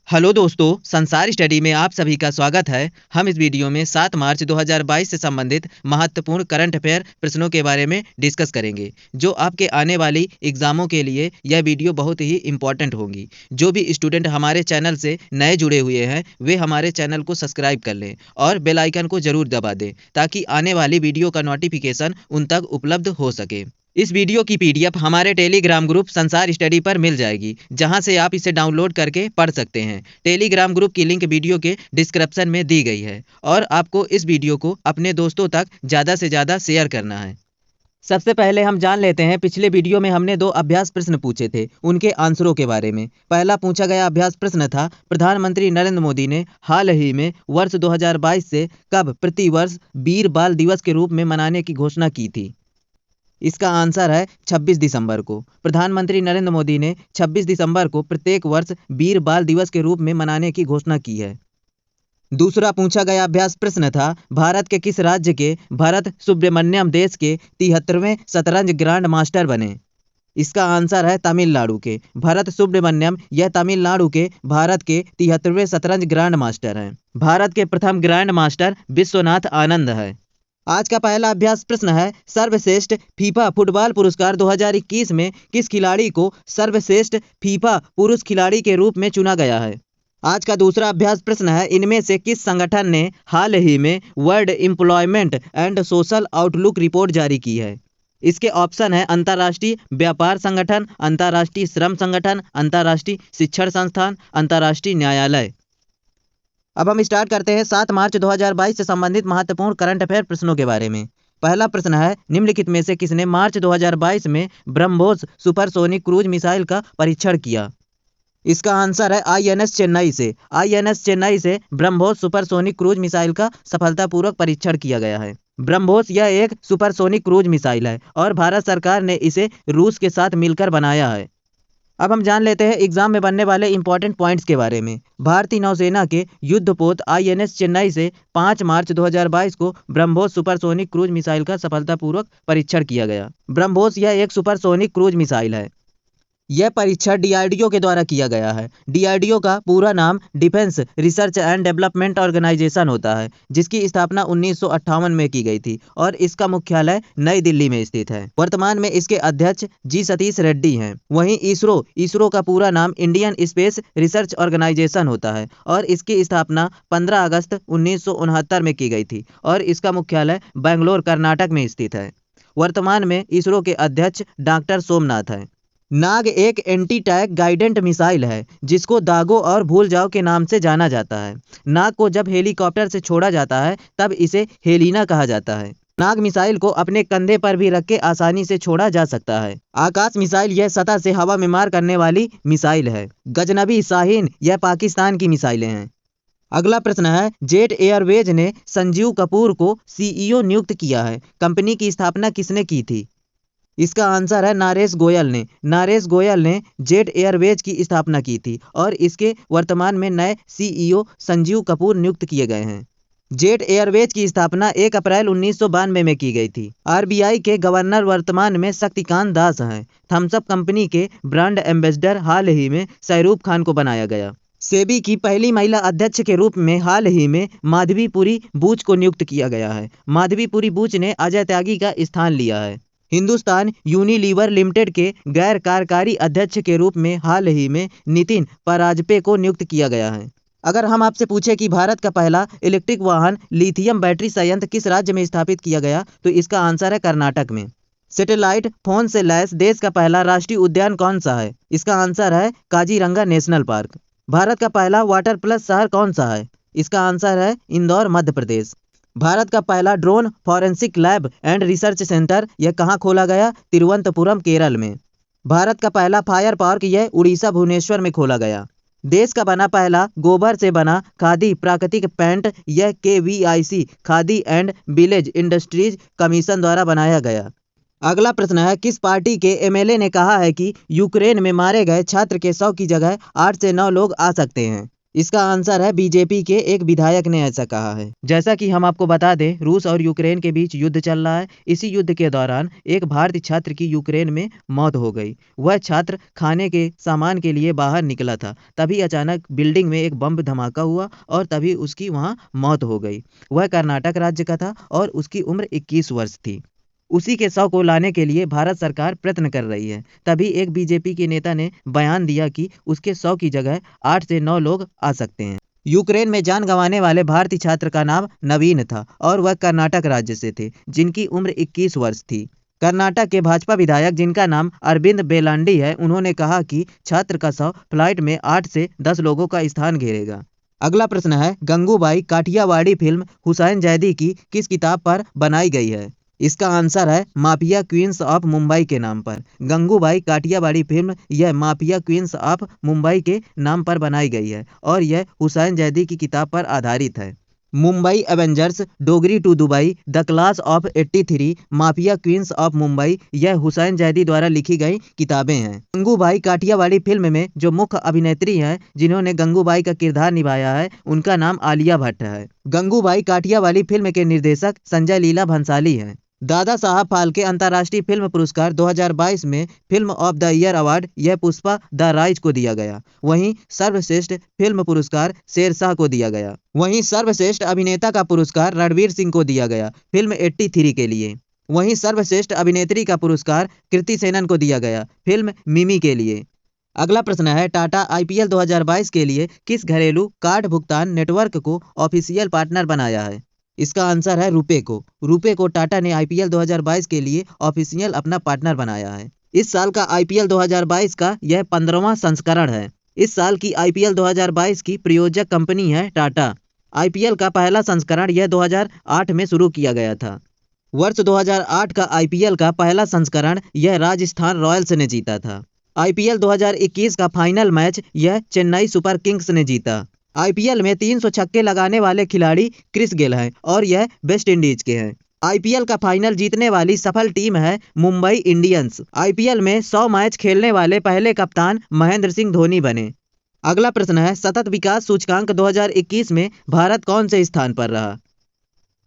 Hello दोस्तों, संसार study में आप सभी का स्वागत है। हम इस वीडियो में 7 मार्च 2022 से संबंधित महत्वपूर्ण करंट अफेयर प्रश्नों के बारे में डिस्कस करेंगे, जो आपके आने वाली एग्जामों के लिए यह वीडियो बहुत ही इम्पोर्टेंट होगी। जो भी स्टूडेंट हमारे चैनल से नए जुड़े हुए हैं, वे हमारे चैनल को सब्सक्राइब कर लें और बेल आइकन को जरूर दबा दें, ताकि आने वाली वीडियो का नोटिफिकेशन उन तक उपलब्ध हो सके। इस वीडियो की पीडीएफ हमारे टेलीग्राम ग्रुप संसार स्टडी पर मिल जाएगी, जहां से आप इसे डाउनलोड करके पढ़ सकते हैं। टेलीग्राम ग्रुप की लिंक वीडियो के डिस्क्रिप्शन में दी गई है और आपको इस वीडियो को अपने दोस्तों तक ज़्यादा से ज़्यादा शेयर करना है। सबसे पहले हम जान लेते हैं, पिछले वीडियो में हमने 2 अभ्यास प्रश्न पूछे थे, उनके आंसरों के बारे में। पहला पूछा गया अभ्यास प्रश्न था, प्रधानमंत्री नरेंद्र मोदी ने हाल ही में वर्ष 2022 से कब प्रतिवर्ष वीर बाल दिवस के रूप में मनाने की घोषणा की थी। इसका आंसर है 26 दिसंबर को। प्रधानमंत्री नरेंद्र मोदी ने 26 दिसंबर को प्रत्येक वर्ष वीर बाल दिवस के रूप में मनाने की घोषणा की है। दूसरा पूछा गया अभ्यास प्रश्न था, भारत के किस राज्य के भरत सुब्रमण्यम देश के 73वें शतरंज ग्रैंड मास्टर बने। इसका आंसर है तमिलनाडु के। भरत सुब्रमण्यम यह तमिलनाडु के भारत के 73वें शतरंज ग्रैंड मास्टर हैं। भारत के प्रथम ग्रैंड मास्टर विश्वनाथ आनंद है। आज का पहला अभ्यास प्रश्न है, सर्वश्रेष्ठ फीफा फुटबॉल पुरस्कार 2021 में किस खिलाड़ी को सर्वश्रेष्ठ फीफा पुरुष खिलाड़ी के रूप में चुना गया है। आज का दूसरा अभ्यास प्रश्न है, इनमें से किस संगठन ने हाल ही में world employment and social outlook report जारी की है। इसके ऑप्शन है अंतर्राष्ट्रीय व्यापार संगठन, अंतर्राष्ट्रीय श्रम संगठन, अंतर्राष्ट्रीय शिक्षण संस्थान, अंतर्राष्ट्रीय न्यायालय। अब हम स्टार्ट करते हैं 7 मार्च 2022 से संबंधित महत्वपूर्ण करंट अफेयर प्रश्नों के बारे में। पहला प्रश्न है, निम्नलिखित में से किसने मार्च 2022 में ब्रह्मोस सुपरसोनिक क्रूज मिसाइल का परीक्षण किया। इसका आंसर है आईएनएस चेन्नई से। आईएनएस चेन्नई से ब्रह्मोस सुपरसोनिक क्रूज मिसाइल का सफलतापूर्वक परीक्षण किया गया है। ब्रह्मोस यह एक सुपरसोनिक क्रूज मिसाइल है और भारत सरकार ने इसे रूस के साथ मिलकर बनाया है। अब हम जान लेते हैं एग्जाम में बनने वाले इंपॉर्टेंट पॉइंट्स के बारे में। भारतीय नौसेना के युद्धपोत आईएनएस चेन्नई से 5 मार्च 2022 को ब्रह्मोस सुपरसोनिक क्रूज मिसाइल का सफलतापूर्वक परीक्षण किया गया। ब्रह्मोस यह एक सुपरसोनिक क्रूज मिसाइल है। यह परीक्षण डीआरडीओ के द्वारा किया गया है। डीआरडीओ का पूरा नाम Defence Research and Development Organisation होता है, जिसकी स्थापना 1958 में की गई थी और इसका मुख्यालय नई दिल्ली में स्थित है। वर्तमान में इसके अध्यक्ष जी सतीश रेड्डी हैं। वहीं इसरो का पूरा नाम इंडियन स्पेस रिसर्च ऑर्गेनाइजेशन होता है और इसकी स्थापना 15 अगस्त 1969 में की गई थी और इसका मुख्यालय बेंगलोर कर्नाटक में स्थित है। वर्तमान में इसरो के अध्यक्ष डॉक्टर सोमनाथ हैं। नाग एक एंटी टैंक गाइडेंट मिसाइल है, जिसको दागो और भूल जाओ के नाम से जाना जाता है। नाग को जब हेलीकॉप्टर से छोड़ा जाता है तब इसे हेलिना कहा जाता है। नाग मिसाइल को अपने कंधे पर भी रख के आसानी से छोड़ा जा सकता है। आकाश मिसाइल यह सतह से हवा में मार करने वाली मिसाइल है। गजनबी शाहीन यह पाकिस्तान की मिसाइलें हैं। अगला प्रश्न है, जेट एयरवेज ने संजीव कपूर को सीईओ नियुक्त किया है। कंपनी की स्थापना किसने की थी। इसका आंसर है नरेश गोयल ने। नरेश गोयल ने जेट एयरवेज की स्थापना की थी और इसके वर्तमान में नए सीईओ संजीव कपूर नियुक्त किए गए हैं। जेट एयरवेज की स्थापना 1 अप्रैल 1992 में की गई थी। आरबीआई के गवर्नर वर्तमान में शक्तिकांत दास हैं। थम्सअप कंपनी के ब्रांड एम्बेसडर हाल ही में शाहरुख खान को बनाया गया। सेबी की पहली महिला अध्यक्ष के रूप में हाल ही में माधवीपुरी बूच को नियुक्त किया गया है। माधवीपुरी बूच ने अजय त्यागी का स्थान लिया है। हिंदुस्तान यूनिलीवर लिमिटेड के गैर कार्यकारी अध्यक्ष के रूप में हाल ही में नितिन पराजपे को नियुक्त किया गया है। अगर हम आपसे पूछे कि भारत का पहला इलेक्ट्रिक वाहन लिथियम बैटरी संयंत्र किस राज्य में स्थापित किया गया, तो इसका आंसर है कर्नाटक में। सैटेलाइट फोन से लैस देश का पहला राष्ट्रीय उद्यान कौन सा है। इसका आंसर है काजीरंगा नेशनल पार्क। भारत का पहला वाटर प्लस शहर कौन सा है। इसका आंसर है इंदौर मध्य प्रदेश। भारत का पहला drone forensic lab and research centre यह कहाँ खोला गया, तिरुवनंतपुरम केरल में। भारत का पहला फायर पार्क यह उड़ीसा भुवनेश्वर में खोला गया। देश का बना पहला गोबर से बना खादी प्राकृतिक पेंट यह KVIC khadi and village industries commission द्वारा बनाया गया। अगला प्रश्न है, किस पार्टी के एमएलए ने कहा है कि यूक्रेन में मारे गए छात्र के 100 की जगह 8 से 9 लोग आ सकते हैं। इसका आंसर है बीजेपी के एक विधायक ने ऐसा कहा है। जैसा कि हम आपको बता दें, रूस और यूक्रेन के बीच युद्ध चल रहा है। इसी युद्ध के दौरान एक भारतीय छात्र की यूक्रेन में मौत हो गई। वह छात्र खाने के सामान के लिए बाहर निकला था, तभी अचानक बिल्डिंग में एक बम धमाका हुआ और तभी उसकी वहां मौत हो गई। वह कर्नाटक राज्य का था और उसकी उम्र 21 वर्ष थी। उसी के शव को लाने के लिए भारत सरकार प्रयत्न कर रही है। तभी एक बीजेपी के नेता ने बयान दिया कि उसके शव की जगह 8 से 9 लोग आ सकते हैं। यूक्रेन में जान गंवाने वाले भारतीय छात्र का नाम नवीन था और वह कर्नाटक राज्य से थे, जिनकी उम्र 21 वर्ष थी। कर्नाटक के भाजपा विधायक, जिनका नाम अरविंद बेलांडी है, उन्होंने कहा कि छात्र का शव फ्लाइट में 8 से 10 लोगों का स्थान घेरेगा। अगला प्रश्न है, गंगूबाई काठियावाड़ी फिल्म हुसैन जैदी की किस किताब पर बनाई गई है? इसका आंसर है माफिया क्वींस ऑफ मुंबई के नाम पर। गंगूबाई काठियावाड़ी फिल्म यह माफिया क्वींस ऑफ मुंबई के नाम पर बनाई गई है और यह हुसैन जैदी की किताब पर आधारित है। Mumbai Avengers, Dongri to Dubai, The Class of 83, Mafia Queens of Mumbai यह हुसैन जैदी द्वारा लिखी गई किताबें हैं। गंगूबाई काठियावाड़ी फिल्म में जो मुख्य अभिनेत्री हैं जिन्होंने गंगूबाई का किरदार निभाया है, उनका नाम आलिया भट्ट है। गंगूबाई काठियावाड़ी फिल्म के निर्देशक संजय लीला भंसाली हैं। दादा साहब फाल्के अंतर्राष्ट्रीय फिल्म पुरस्कार 2022 में film of the year award यह पुष्पा द राइज को दिया गया। वहीं सर्वश्रेष्ठ फिल्म पुरस्कार शेरशाह को दिया गया। वहीं सर्वश्रेष्ठ अभिनेता का पुरस्कार रणवीर सिंह को दिया गया फिल्म 83 के लिए। वहीं सर्वश्रेष्ठ अभिनेत्री का पुरस्कार कृति सेनन को दिया गया फिल्म मिमी के लिए। अगला प्रश्न है, टाटा IPL 2022 के लिए किस घरेलू कार्ड भुगतान नेटवर्क को ऑफिशियल पार्टनर बनाया है? इसका आंसर है रुपे को। रुपे को टाटा ने IPL 2022 के लिए ऑफिशियल अपना पार्टनर बनाया है। इस साल का IPL 2022 का यह 15वां संस्करण है। इस साल की IPL 2022 की प्रायोजक कंपनी है टाटा। IPL का पहला संस्करण यह 2008 में शुरू किया गया था। वर्ष 2008 का IPL का पहला संस्करण यह राजस्थान रॉयल्स ने जीता था। IPL 2021 का फाइनल मैच यह चेन्नई सुपर किंग्स ने जीता। IPL में 300 छक्के लगाने वाले खिलाड़ी क्रिस गेल हैं और यह वेस्ट इंडीज के हैं। IPL का फाइनल जीतने वाली सफल टीम है मुंबई इंडियंस। IPL में 100 मैच खेलने वाले पहले कप्तान महेंद्र सिंह धोनी बने। अगला प्रश्न है, सतत विकास सूचकांक 2021 में भारत कौन से स्थान पर रहा?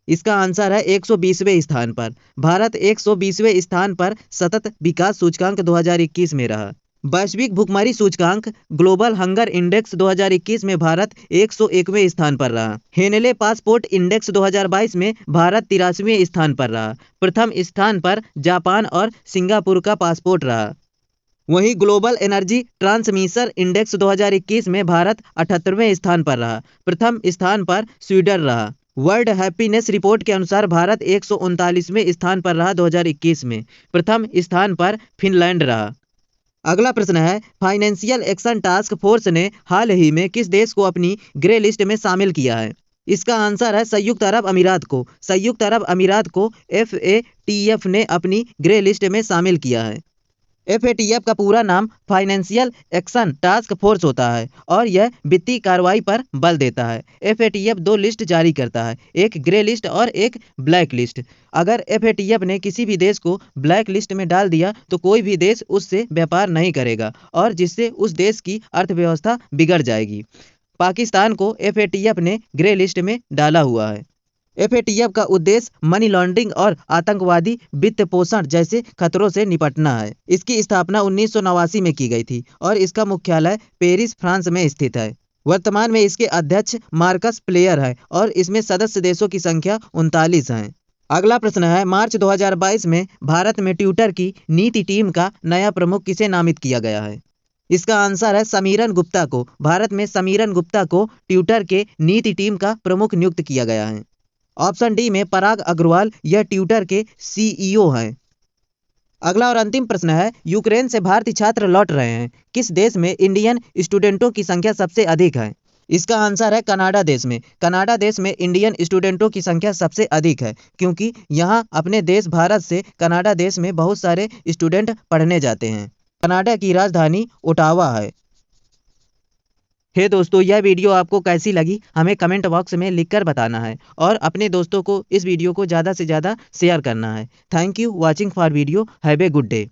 इसका आंसर है 120वें स्थान पर। भारत 120वें स्थान पर सतत विकास सूचकांक 2021 में रहा। वैश्विक भुखमरी सूचकांक ग्लोबल हंगर इंडेक्स 2021 में भारत 101वें स्थान पर रहा। हेनले पासपोर्ट इंडेक्स 2022 में भारत 83वें स्थान पर रहा। प्रथम स्थान पर जापान और सिंगापुर का पासपोर्ट रहा। वहीं ग्लोबल एनर्जी ट्रांसमिशन इंडेक्स 2021 में भारत 78वें स्थान पर रहा। प्रथम स्थान पर स्वीडन रहा। वर्ल्ड हैप्पीनेस रिपोर्ट के अनुसार भारत 139वें स्थान पर रहा 2021 में। प्रथम स्थान पर फिनलैंड रहा। अगला प्रश्न है, फाइनेंशियल एक्शन टास्क फोर्स ने हाल ही में किस देश को अपनी ग्रे लिस्ट में शामिल किया है? इसका आंसर है संयुक्त अरब अमीरात को। संयुक्त अरब अमीरात को FATF ने अपनी ग्रे लिस्ट में शामिल किया है। FATF का पूरा नाम फाइनेंशियल एक्शन टास्क फोर्स होता है और यह वित्तीय कार्रवाई पर बल देता है। FATF 2 लिस्ट जारी करता है, एक ग्रे लिस्ट और एक ब्लैक लिस्ट। अगर FATF ने किसी भी देश को ब्लैक लिस्ट में डाल दिया तो कोई भी देश उससे व्यापार नहीं करेगा और जिससे उस देश की अर्थव्यवस्था बिगड़ जाएगी। पाकिस्तान को FATF ने ग्रे लिस्ट में डाला हुआ है। FATF का उद्देश्य मनी लॉन्ड्रिंग और आतंकवादी वित्त पोषण जैसे खतरों से निपटना है। इसकी स्थापना 1989 में की गई थी और इसका मुख्यालय पेरिस, फ्रांस में स्थित है। वर्तमान में इसके अध्यक्ष मार्कस प्लेयर है और इसमें सदस्य देशों की संख्या 39 है। अगला प्रश्न है, मार्च 2022 में भारत में ट्विटर की नीति टीम का नया प्रमुख किसे नामित किया गया है? इसका आंसर है समीरन गुप्ता को। भारत में समीरन गुप्ता को ट्विटर के नीति टीम का प्रमुख नियुक्त किया गया है। ऑप्शन डी में पराग अग्रवाल, यह ट्विटर के CEO हैं। अगला और अंतिम प्रश्न है, यूक्रेन से भारतीय छात्र लौट रहे हैं, किस देश में इंडियन स्टूडेंटों की संख्या सबसे अधिक है? इसका आंसर है कनाडा देश में। कनाडा देश में इंडियन स्टूडेंटों की संख्या सबसे अधिक है क्योंकि यहाँ अपने देश भारत से कनाडा देश में बहुत सारे स्टूडेंट पढ़ने जाते हैं। कनाडा की राजधानी ओटावा है। हे दोस्तों, यह वीडियो आपको कैसी लगी हमें कमेंट बॉक्स में लिखकर बताना है और अपने दोस्तों को इस वीडियो को ज़्यादा से ज़्यादा शेयर करना है। Thank you watching for video. Have a good day.